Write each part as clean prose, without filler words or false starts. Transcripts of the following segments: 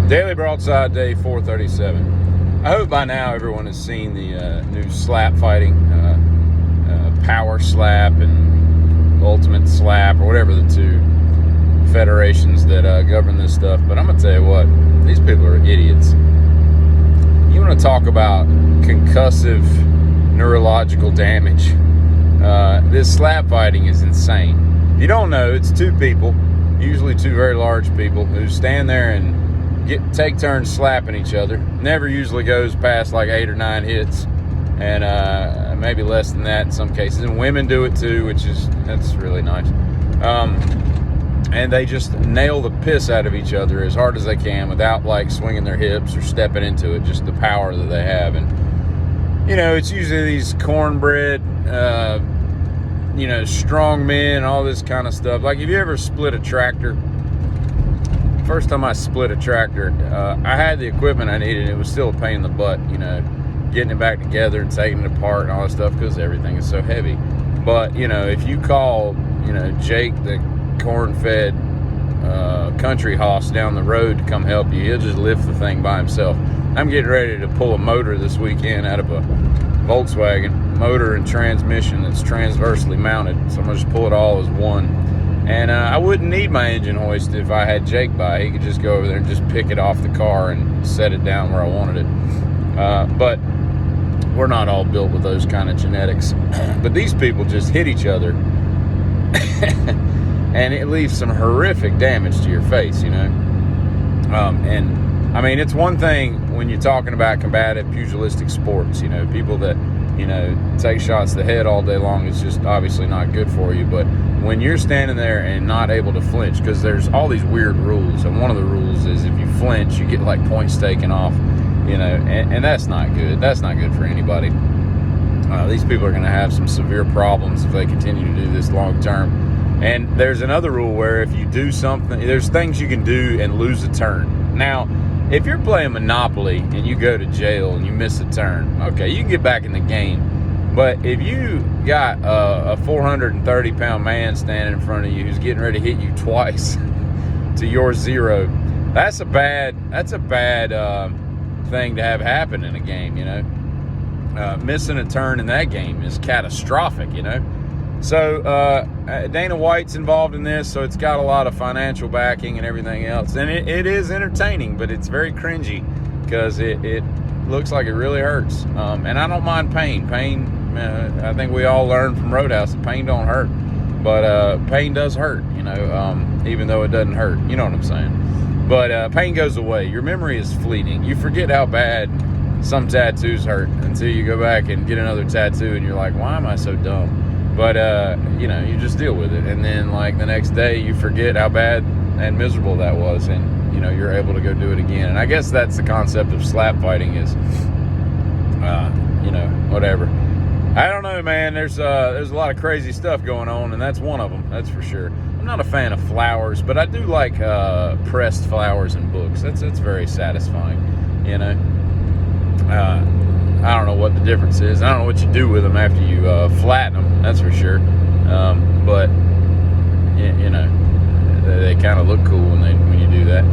Daily Broadside, day 437. I hope by now everyone has seen the new slap fighting, power slap and ultimate slap, or whatever the two federations that govern this stuff. But I'm going to tell you what, these people are idiots. You want to talk about concussive neurological damage. This slap fighting is insane. If you don't know, it's two people, usually two very large people, who stand there and take turns slapping each other. Never usually goes past like 8 or 9 hits, and maybe less than that in some cases. And women do it too, that's really nice. And they just nail the piss out of each other as hard as they can without like swinging their hips or stepping into it. Just the power that they have. And it's usually these cornbread, strong men, all this kind of stuff. Like, have you ever split a tractor? First time I split a tractor, I had the equipment I needed. It was still a pain in the butt, getting it back together and taking it apart and all that stuff because everything is so heavy. But, if you call, Jake, the corn-fed country hoss down the road to come help you, he'll just lift the thing by himself. I'm getting ready to pull a motor this weekend out of a Volkswagen, motor and transmission that's transversely mounted. So I'm going to just pull it all as one. And I wouldn't need my engine hoist if I had Jake by. He could just go over there and just pick it off the car and set it down where I wanted it. But we're not all built with those kind of genetics. But these people just hit each other. And it leaves some horrific damage to your face, And, I mean, it's one thing when you're talking about combative pugilistic sports, people that, take shots to the head all day long. It's just obviously not good for you. But when you're standing there and not able to flinch, because there's all these weird rules, and one of the rules is if you flinch, you get like points taken off, and that's not good. That's not good for anybody. These people are going to have some severe problems if they continue to do this long term. And there's another rule where if you do something, there's things you can do and lose a turn. Now, if you're playing Monopoly and you go to jail and you miss a turn, okay, you can get back in the game. But if you got a 430-pound man standing in front of you who's getting ready to hit you twice to your zero, that's a bad thing to have happen in a game, Missing a turn in that game is catastrophic, So Dana White's involved in this, so it's got a lot of financial backing and everything else. And it is entertaining, but it's very cringy because it looks like it really hurts. And I don't mind pain. Pain, I think we all learned from Roadhouse that pain don't hurt. But pain does hurt, even though it doesn't hurt. You know what I'm saying? But pain goes away. Your memory is fleeting. You forget how bad some tattoos hurt until you go back and get another tattoo and you're like, why am I so dumb? But, you just deal with it. And then, like, the next day, you forget how bad and miserable that was. And, you're able to go do it again. And I guess that's the concept of slap fighting is, whatever. I don't know, man. There's a lot of crazy stuff going on, and that's one of them. That's for sure. I'm not a fan of flowers, but I do like pressed flowers in books. That's very satisfying, I don't know what the difference is. I don't know what you do with them after you flatten them, that's for sure. But they kind of look cool when you do that.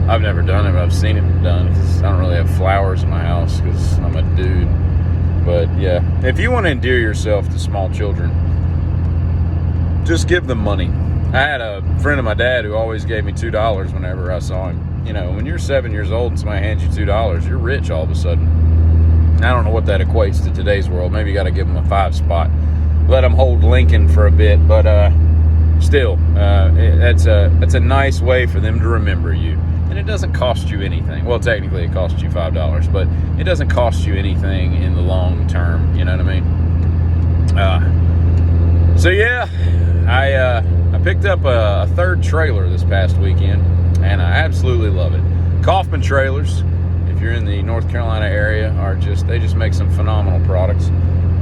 I've never done it, but I've seen it done because I don't really have flowers in my house because I'm a dude. But yeah, if you want to endear yourself to small children, just give them money. I had a friend of my dad who always gave me $2 whenever I saw him. When you're 7 years old and somebody hands you $2, you're rich all of a sudden. I don't know what that equates to today's world. Maybe you got to give them a 5 spot. Let them hold Lincoln for a bit, but still, that's a nice way for them to remember you. And it doesn't cost you anything. Well, technically it costs you $5, but it doesn't cost you anything in the long term. You know what I mean? So yeah, I picked up a third trailer this past weekend. And I absolutely love it. Kaufman Trailers, if you're in the North Carolina area, they just make some phenomenal products.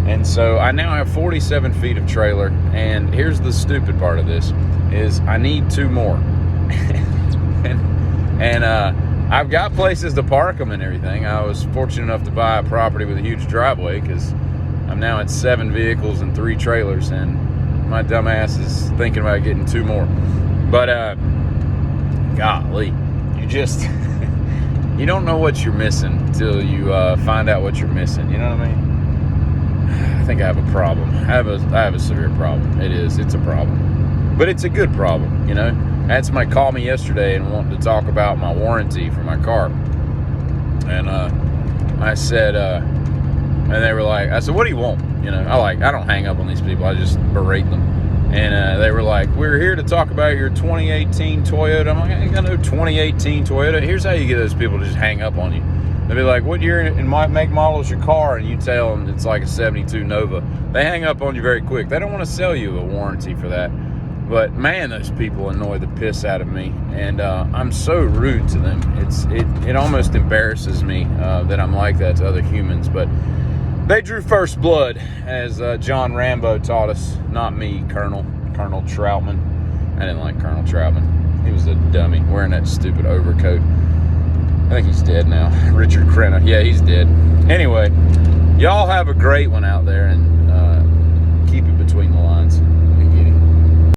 And so I now have 47 feet of trailer. And here's the stupid part of this is I need 2 more. and I've got places to park them and everything. I was fortunate enough to buy a property with a huge driveway because I'm now at 7 vehicles and 3 trailers. And my dumb ass is thinking about getting 2 more. But golly, you just, you don't know what you're missing until you find out what you're missing. You know what I mean? I think I have a problem. I have a severe problem. It's a problem. But it's a good problem, you know? I had somebody call me yesterday and wanted to talk about my warranty for my car. And I said, and they were like, I said, what do you want? You know, I don't hang up on these people. I just berate them. And they were like, we're here to talk about your 2018 Toyota. I'm like, I ain't got no 2018 Toyota. Here's how you get those people to just hang up on you. They'll be like, what year and make model is your car? And you tell them it's like a 72 Nova. They hang up on you very quick. They don't want to sell you a warranty for that. But man, those people annoy the piss out of me, and I'm so rude to them. It almost embarrasses me that I'm like that to other humans. But they drew first blood, as John Rambo taught us. Not me, Colonel Troutman. I didn't like Colonel Troutman. He was a dummy wearing that stupid overcoat. I think he's dead now. Richard Crenna. Yeah, he's dead. Anyway, y'all have a great one out there, and